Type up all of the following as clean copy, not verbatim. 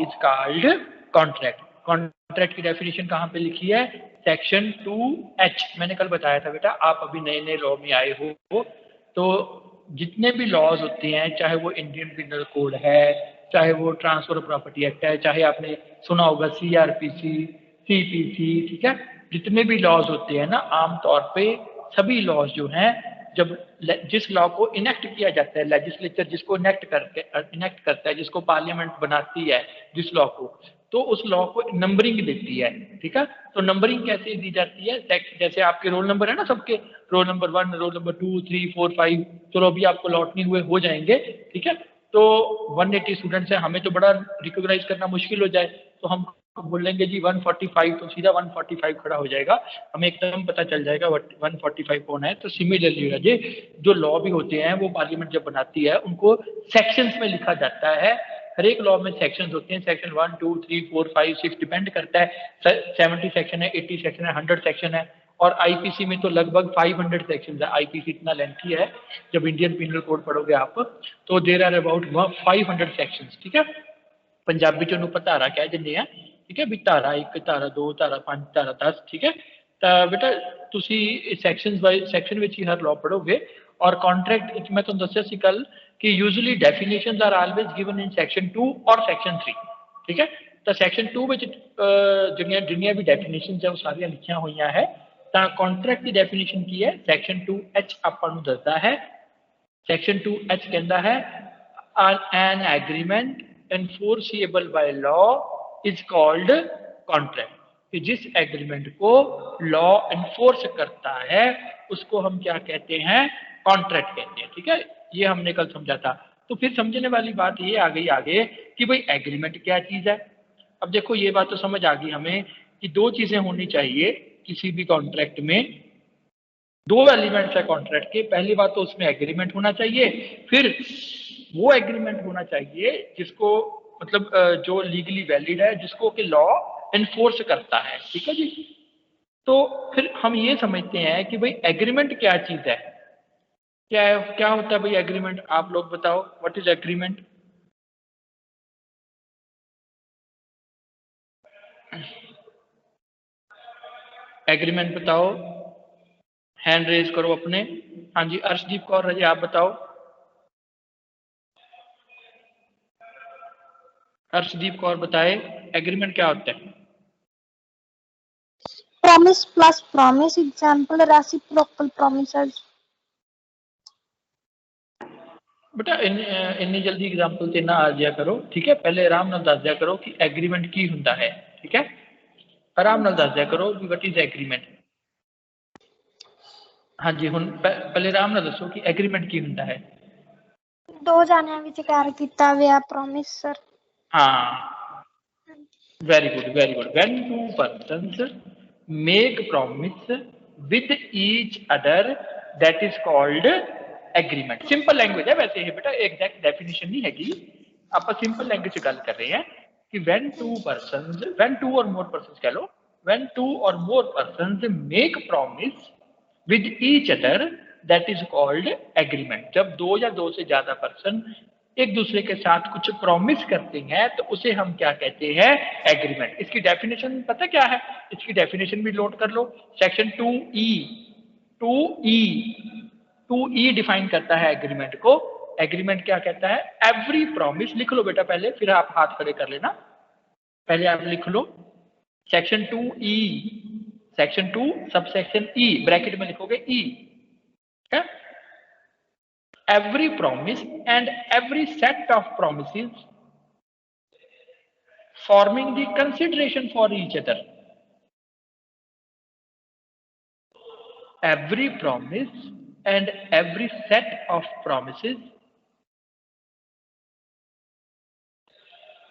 Is called contract. Contract की definition कहाँ पे लिखी है? Section 2H। मैंने कल बताया था बेटा, आप अभी नए नए लॉ में आए हो, तो जितने भी लॉज होते हैं, चाहे वो इंडियन पिनल कोड है, चाहे वो ट्रांसफर प्रॉपर्टी एक्ट है, चाहे आपने सुना होगा CRPC, CPC, ठीक है, जितने भी लॉज होते हैं ना, आमतौर पे सभी लॉज जो हैं, जब जिस लॉ को इनेक्ट किया जाता है, लेजिस्लेचर जिसको इनेक्ट करता है, जिसको पार्लियामेंट बनाती है जिस लॉ को, तो उस लॉ को नंबरिंग देती है, ठीक है। तो नंबरिंग कैसे दी जाती है? जैसे आपके रोल नंबर है ना, सबके रोल नंबर 1, रोल नंबर 2, 3, 4, 5, चलो अभी आपको लॉटनी हुए हो जाएंगे, ठीक है। तो 180 स्टूडेंट्स है, हमें तो बड़ा रिकॉग्नाइज करना मुश्किल हो जाए, तो हम बोलेंगे जी 145, तो सीधा 145 खड़ा हो जाएगा, हमें एकदम पता चल जाएगा 145 कौन है। तो सिमिलरली ये जो लॉ भी होते हैं, वो पार्लियामेंट जब बनाती है, उनको सेक्शंस में लिखा जाता है। हर एक लॉ में सेक्शंस होते हैं, सेक्शन 1, 2, 3, 4, 5, 6 डिपेंड करता है, 70 सेक्शन है, 80 सेक्शन है, 100 सेक्शन है, और आईपीसी में तो लगभग 500 सेक्शन है। आईपीसी इतना लेंथी है, जब इंडियन पिनल कोड पढ़ोगे आप, तो देयर आर अबाउट 500 सेक्शंस, ठीक है। पंजाबी चों नूं धारा कह दिंदे आ, ठीक है, भी धारा 1, धारा 2, धारा 5, धारा 10, ठीक है। तो बेटा तुसी सैक्शनस वाइज सैक्शन विच ही हर लॉ पढ़ोगे, और कॉन्ट्रैक्ट मैं तुहानूं दस्सिया सी कल कि usually definitions are always given in section 2 और सेक्शन 3, ठीक है। तो सेक्शन 2 विच जिन्नियां भी डेफिनेशंस है वो सारियां लिखियां होईयां है। तो कॉन्ट्रैक्ट की डेफिनेशन की है? सेक्शन 2H आपां नूं दसदा है। सेक्शन 2H कहता है an agreement enforceable by law is called contract। कि जिस एग्रीमेंट को लॉ एनफोर्स करता है उसको हम क्या कहते हैं? कॉन्ट्रैक्ट कहते हैं, ठीक है। ये हमने कल समझा था। तो फिर समझने वाली बात ये आ गई आगे कि भाई एग्रीमेंट क्या चीज है। अब देखो ये बात तो समझ आ गई हमें कि दो चीजें होनी चाहिए किसी भी कॉन्ट्रैक्ट में। दो एलिमेंट्स है कॉन्ट्रैक्ट के। पहली बात तो उसमें एग्रीमेंट होना चाहिए, फिर वो एग्रीमेंट होना चाहिए जिसको मतलब जो लीगली वैलिड है, जिसको कि लॉ एनफोर्स करता है, ठीक है जी। तो फिर हम ये समझते हैं कि भाई एग्रीमेंट क्या चीज है, क्या होता है भाई एग्रीमेंट? आप लोग बताओ, व्हाट इज एग्रीमेंट? एग्रीमेंट बताओ, हैंड रेज करो अपने। हाँ जी, अर्शदीप कौर रजी, आप बताओ। अर्शदीप कौर बताए एग्रीमेंट क्या होता है? Promise plus promise, example reciprocal promises. बेटा इन्नी जल्दी एग्जांपल ते ना आ जाया करो, ठीक है। पहले आराम नाल दस दिया करो कि एग्रीमेंट की हुंदा है, ठीक है। आराम नाल दस दिया करो कि व्हाट इज एग्रीमेंट। हाँ जी, हुण पहले आराम नाल दसो कि एग्रीमेंट की हुंदा है। दो जानियां विचकार कीता गया प्रॉमिस सर। हाँ, very good very good. When two persons make promise with each other that is called agreement. Simple language है वैसे ये बेटा, एग्जैक्ट डेफिनेशन नहीं हैगी, आप सिंपल लैंग्वेज से गल कर रहे हैं कि when two persons, when two or more persons कह लो, when two or more persons make promise with each other that is called agreement. जब दो या दो से ज्यादा पर्सन एक दूसरे के साथ कुछ प्रॉमिस करते हैं तो उसे हम क्या कहते हैं? एग्रीमेंट। इसकी डेफिनेशन पता क्या है? इसकी डेफिनेशन भी नोट कर लो, सेक्शन 2E डिफाइन करता है एग्रीमेंट को। एग्रीमेंट क्या कहता है? एवरी प्रॉमिस, लिख लो बेटा पहले, फिर आप हाथ खड़े कर लेना। पहले आप लिख लो section 2E, section 2 sub section E, bracket में लिखोगे E, every promise and every set of promises forming the consideration for each other. Every promise and every set of promises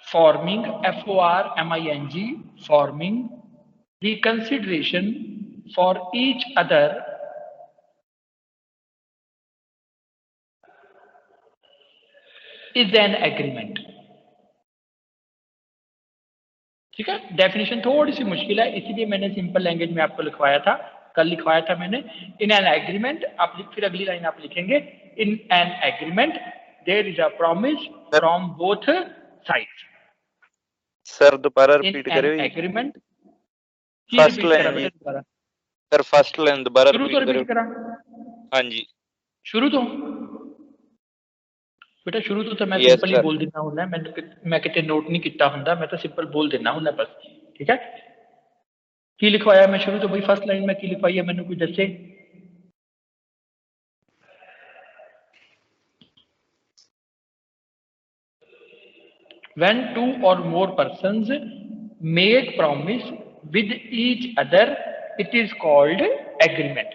forming, F-O-R-M-I-N-G, forming the consideration for each other is an agreement। ठीक है, definition थोड़ी सी मुश्किल है, इसीलिए मैंने simple language में आपको लिखवाया था, कल लिखवाया था मैंने। इन एन एग्रीमेंट, आप फिर अगली लाइन आप लिखेंगे, in an agreement there is a promise from both sides. Sir दोबारा इन रिपीट एन करियो। एग्रीमेंट की फर्स्ट रिपीट करा लाइन बेटा दोबारा, सर फर्स्ट लाइन दोबारा शुरू तो रिपीट रिपीट करो। करा, हाँ जी शुरू तो बेटा शुरू तो मैं यस सिंपल ही सर। बोल देना हूं, मैं कितने नोट नहीं किता हुंदा, मैं तो सिंपल बोल देना हूं बस। ठीक है, की लिखवाया मैं शुरू तो भाई फर्स्ट लाइन में की लिखवाई है, मैंने कोई दसे। When two or more persons make promise with each other, it is called agreement.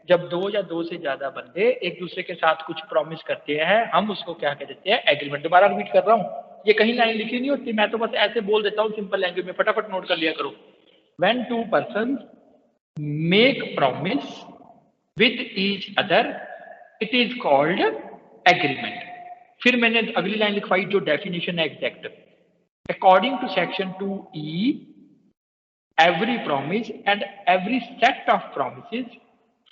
जब दो या दो से ज्यादा बंदे एक दूसरे के साथ कुछ प्रॉमिस करते हैं, हम उसको क्या कह देते हैं? एग्रीमेंट। दोबारा रिपीट कर रहा हूं, ये कहीं लाइन लिखी नहीं होती, मैं तो बस ऐसे बोल देता हूं सिंपल लैंग्वेज में, फटाफट नोट कर लिया करो। When two persons make promise with each other, it is called agreement. फिर मैंने अगली लाइन लिखवाई जो डेफिनेशन है exact. According to section 2E, every promise and every set of promises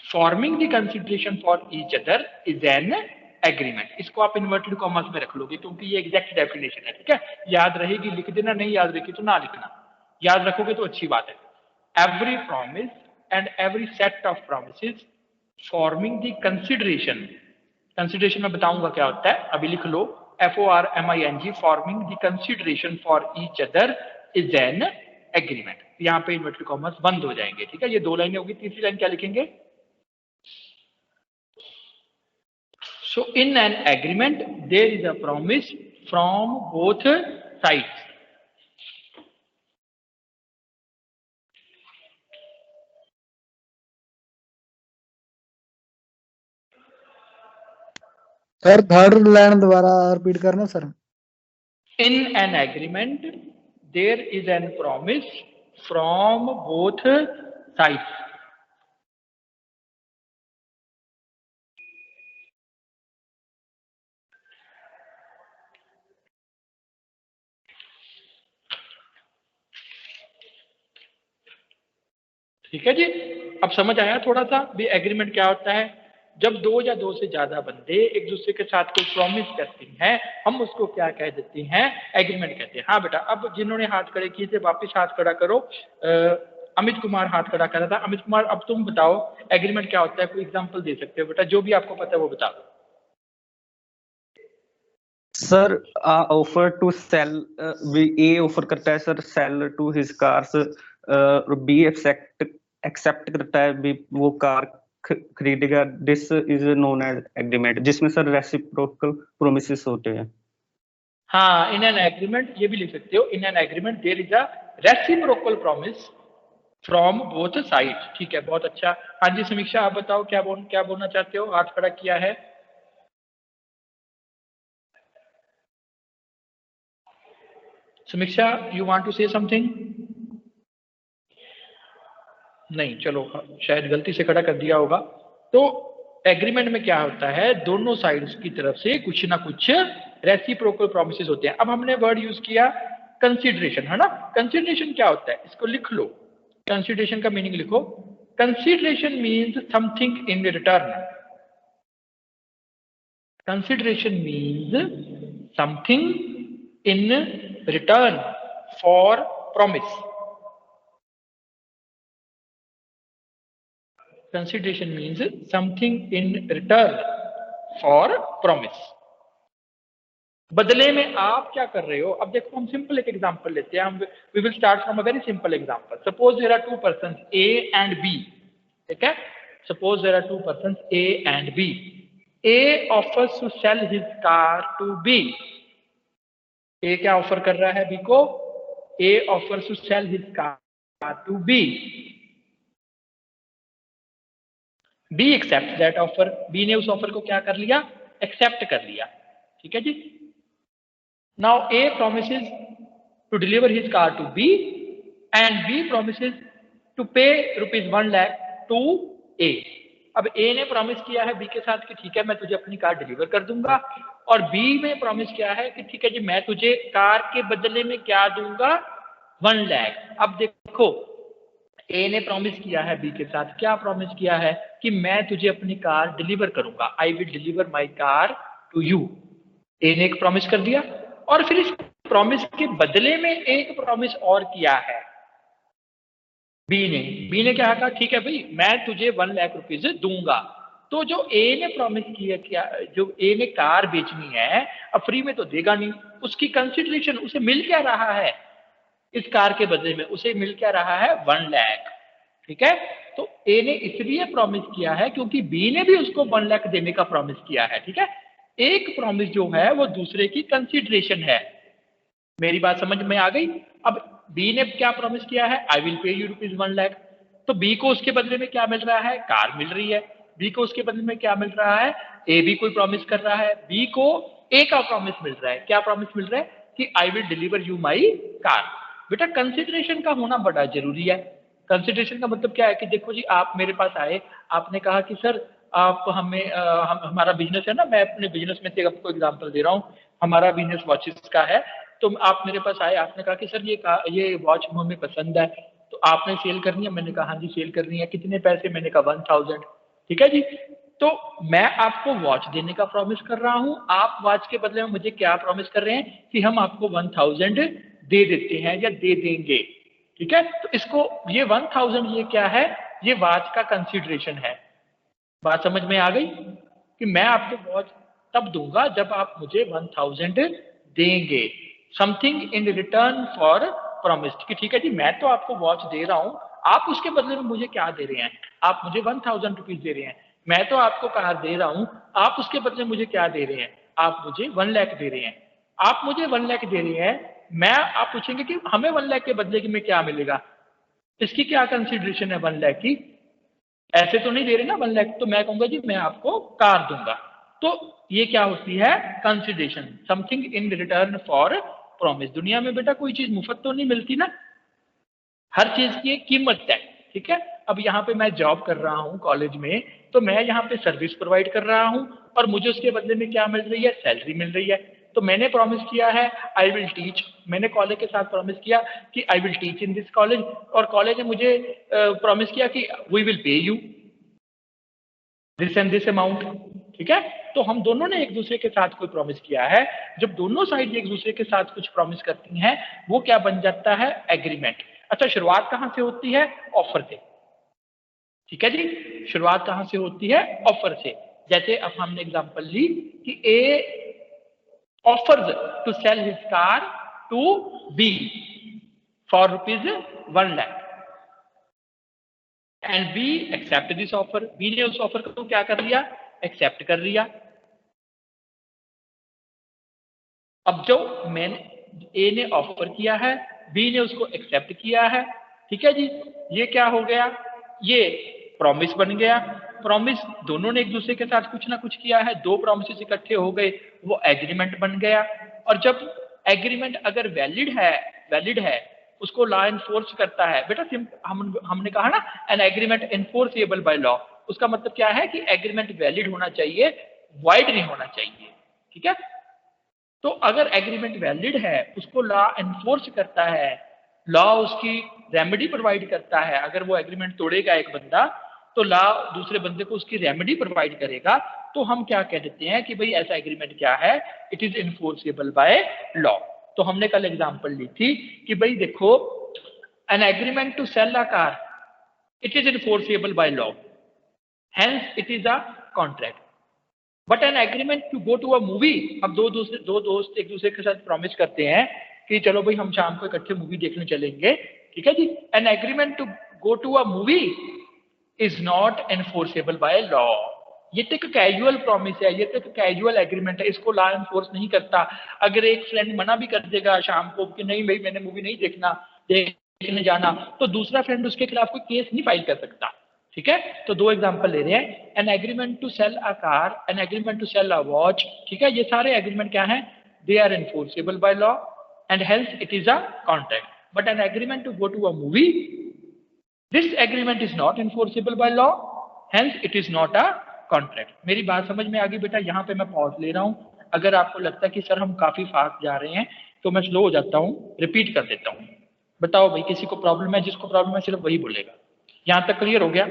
forming the consideration for each other is an agreement. इसको आप inverted commas में रख लोगे क्योंकि ये एग्जैक्ट डेफिनेशन है। ठीक है, याद रहेगी लिख देना, नहीं याद रखी तो ना लिखना, याद रखोगे तो अच्छी बात है। Every promise and every set of promises forming the consideration, consideration में बताऊंगा क्या होता है, अभी लिख लो। FORMING, forming the consideration for each other is an agreement. यहाँ पे इन्वर्टेड कॉमर्स बंद हो जाएंगे। ठीक है, ये दो लाइनें होगी, तीसरी लाइन क्या लिखेंगे? So in an agreement there is a promise from both sides. Sir third line दोबारा रिपीट करना sir. In an agreement there is an promise from both sides. ठीक है जी, अब समझ आया थोड़ा सा भी एग्रीमेंट क्या होता है? जब दो या दो से ज्यादा बंदे एक दूसरे के साथ कोई प्रॉमिस करते हैं, हम उसको क्या कह देते हैं? एग्रीमेंट कहते हैं। हाँ बेटा, अब जिन्होंने हाथ खड़े किए थे वापस हाथ खड़ा करो। अमित कुमार हाथ खड़ा करा था। अमित कुमार, अब तुम बताओ एग्रीमेंट क्या होता है, कोई एग्जाम्पल दे सकते हो बेटा, जो भी आपको पता है वो बताओ। Sir offer to sell, A offer करता है sir sell to his cars, B accept करता है भी वो कार खरीदेगा। This is known as agreement, जिसमें सर रेसिप्रोकल प्रोमिसेस होते हैं। हाँ, इन एन एग्रीमेंट ये भी लिख सकते हो, in an agreement there is a reciprocal promise from both sides. ठीक है, बहुत अच्छा। हाँ जी समीक्षा, आप बताओ क्या बोलना चाहते हो? हाथ खड़ा किया है। Samiksha, you want to say something? नहीं, चलो शायद गलती से खड़ा कर दिया होगा। तो एग्रीमेंट में क्या होता है? दोनों साइड्स की तरफ से कुछ ना कुछ रेसिप्रोकल प्रॉमिसेस होते हैं। अब हमने वर्ड यूज किया कंसिडरेशन, है ना? कंसिडरेशन क्या होता है इसको लिख लो, कंसिडरेशन का मीनिंग लिखो। Consideration means something in return. Consideration means something in return for promise. Consideration means something in return for promise. बदले में आप क्या कर रहे हो? अब देखो, हम सिंपल एक एग्जांपल लेते हैं। हम we will start from a very simple example. Suppose there are two persons A and B. ठीक है, suppose there are two persons A and B. A offers to sell his car to B. A क्या offer कर रहा है B को? A offers to sell his car to B. B accept that offer. B ने उस offer को क्या कर लिया? एक्सेप्ट कर लिया। ठीक है जी। Now A promises to deliver his car to B and B promises to pay ₹1 lakh to ए। अब ए ने प्रॉमिस किया है बी के साथ कि ठीक है मैं तुझे अपनी कार डिलीवर कर दूंगा, और बी ने प्रॉमिस किया है कि ठीक है जी मैं तुझे कार के बदले में क्या दूंगा? 1 लाख। अब देखो, ए ने प्रॉमिस किया है बी के साथ, क्या प्रॉमिस किया है? कि मैं तुझे अपनी कार डिलीवर करूंगा, I will deliver my car to you. A ने एक प्रॉमिस कर दिया, और फिर इस प्रॉमिस के बदले में एक प्रॉमिस और किया है बी ने क्या कहा, ठीक है भाई मैं तुझे 1 लाख रुपीज दूंगा। तो जो ए ने प्रॉमिस किया, जो ए ने कार बेचनी है, अब फ्री में तो देगा नहीं, उसकी कंसिडरेशन उसे मिल क्या रहा है, इस कार के बदले में उसे मिल क्या रहा है, 1 लाख। ठीक है, तो ए ने इसलिए प्रॉमिस किया है क्योंकि बी ने भी उसको 1 लाख देने का प्रॉमिस किया है। ठीक है, एक प्रॉमिस जो है वो दूसरे की कंसिडरेशन है। मेरी बात समझ में आ गई? अब बी ने क्या प्रॉमिस किया है, I will pay you ₹1 lakh, तो बी को उसके बदले में क्या मिल रहा है, कार मिल रही है। बी को उसके बदले में क्या मिल रहा है, ए भी कोई प्रॉमिस कर रहा है, बी को ए का प्रॉमिस मिल रहा है। क्या प्रॉमिस मिल रहा है कि I will deliver you my car. बेटा कंसिडरेशन का होना बड़ा जरूरी है। कंसिडरेशन का मतलब क्या है कि देखो जी, आप मेरे पास आए, आपने कहा कि सर आप हमें हमारा बिजनेस है ना, मैं अपने बिजनेस में से आपको एग्जांपल दे रहा हूँ, हमारा बिजनेस वॉचेस का है। तो आप मेरे पास आए, आपने कहा कि सर ये वॉच हमें पसंद है, तो आपने सेल करनी है। मैंने कहा हाँ जी सेल करनी है, कितने पैसे, मैंने कहा 1000। ठीक है जी, तो मैं आपको वॉच देने का प्रॉमिस कर रहा हूं, आप वॉच के बदले में मुझे क्या प्रॉमिस कर रहे हैं कि हम आपको 1000 दे देते हैं या दे देंगे। ठीक है, तो इसको ये 1000 ये क्या है, ये वॉच का कंसिडरेशन है। बात समझ में आ गई कि मैं आपको वॉच तब दूंगा जब आप मुझे 1000 देंगे, something in return for promised. कि ठीक है जी, मैं तो आपको वॉच दे रहा हूं, आप उसके बदले में मुझे क्या दे रहे हैं, आप मुझे 1000 रुपीज दे रहे हैं। मैं तो आपको कार दे रहा हूं, आप उसके बदले मुझे क्या दे रहे हैं, आप मुझे 1 लाख दे रहे हैं। आप मुझे 1 लाख दे रहे हैं, मैं, आप पूछेंगे कि हमें 1 लाख के बदले में क्या मिलेगा, इसकी क्या कंसिडरेशन है 1 लाख की, ऐसे तो नहीं दे रहे ना 1 लाख, तो मैं कहूंगा जी मैं आपको कार दूंगा। तो ये क्या होती है, consideration, something in return for promise. दुनिया में बेटा कोई चीज मुफ्त तो नहीं मिलती ना, हर चीज की एक कीमत है। ठीक है, अब यहाँ पे मैं जॉब कर रहा हूँ कॉलेज में, तो मैं यहाँ पे सर्विस प्रोवाइड कर रहा हूँ और मुझे उसके बदले में क्या मिल रही है, सैलरी मिल रही है। तो मैंने प्रॉमिस किया है आई विल टीच, मैंने कॉलेज के साथ प्रॉमिस किया कि I will teach in this college, और कॉलेज ने मुझे प्रॉमिस किया कि we will pay you this and this amount. ठीक है, तो हम दोनों ने एक दूसरे के साथ कोई प्रॉमिस किया है, जब दोनों साइड एक दूसरे के साथ कुछ प्रॉमिस करती हैं वो क्या बन जाता है, एग्रीमेंट। अच्छा, शुरुआत कहां से होती है, ऑफर से। ठीक है जी, शुरुआत कहां से होती है, ऑफर से। जैसे अब हमने एग्जांपल ली कि ए offers to sell his car to B for ₹1 lakh and B accept this offer। B ने उस ऑफर को क्या कर लिया, एक्सेप्ट कर लिया। अब जो मैंने, ए ने ऑफर किया है, बी ने उसको एक्सेप्ट किया है। ठीक है जी, ये क्या हो गया, ये प्रॉमिस बन गया। प्रॉमिस दोनों ने एक दूसरे के साथ कुछ ना कुछ किया है, दो प्रॉमिसेस इकट्ठे हो गए, वो एग्रीमेंट बन गया। और जब एग्रीमेंट अगर वैलिड है उसको लॉ एनफोर्स करता है। बेटा हमने कहा ना an agreement enforceable by law, उसका मतलब क्या है कि एग्रीमेंट वैलिड होना चाहिए, वाइड नहीं होना चाहिए। ठीक है, तो अगर एग्रीमेंट वैलिड है उसको लॉ एनफोर्स करता है, लॉ उसकी रेमेडी प्रोवाइड करता है। अगर वो एग्रीमेंट तोड़ेगा एक बंदा, तो लॉ दूसरे बंदे को उसकी रेमेडी प्रोवाइड करेगा। तो हम क्या कह देते हैं कि भाई ऐसा एग्रीमेंट क्या है, it is enforceable by law. तो हमने कल एग्जांपल ली थी कि भाई देखो, an agreement to sell a car, it is enforceable by law, hence it is a contract. But an agreement to go to a movie, अब दो दोस्त एक दूसरे के साथ प्रॉमिस करते हैं कि चलो भाई हम शाम को इकट्ठे मूवी देखने चलेंगे। ठीक है जी, an agreement to go to a movie is not enforceable by law. ये तो एक कैजुअल प्रॉमिस है, ये तो एक कैजुअल एग्रीमेंट है, इसको लॉ एनफोर्स नहीं करता। अगर एक फ्रेंड मना भी कर देगा शाम को कि नहीं भाई मैंने मूवी नहीं देखने जाना, तो दूसरा फ्रेंड उसके खिलाफ कोई केस नहीं फाइल कर सकता। ठीक है, तो दो एग्जांपल ले रहे हैं, an agreement to sell a car, an agreement to sell a watch. ठीक है, ये सारे एग्रीमेंट क्या हैं, they are enforceable by law and hence it is a contract. But an agreement to go to a movie, this agreement is not enforceable by law, hence it is not a contract. मेरी बात समझ में आ गई बेटा? यहाँ पे मैं pause ले रहा हूँ। अगर आपको लगता है कि सर हम काफी फास्ट जा रहे हैं तो मैं स्लो हो जाता हूँ, रिपीट कर देता हूँ। बताओ भाई, किसी को प्रॉब्लम है? जिसको प्रॉब्लम है सिर्फ वही बोलेगा। यहाँ तक क्लियर हो गया?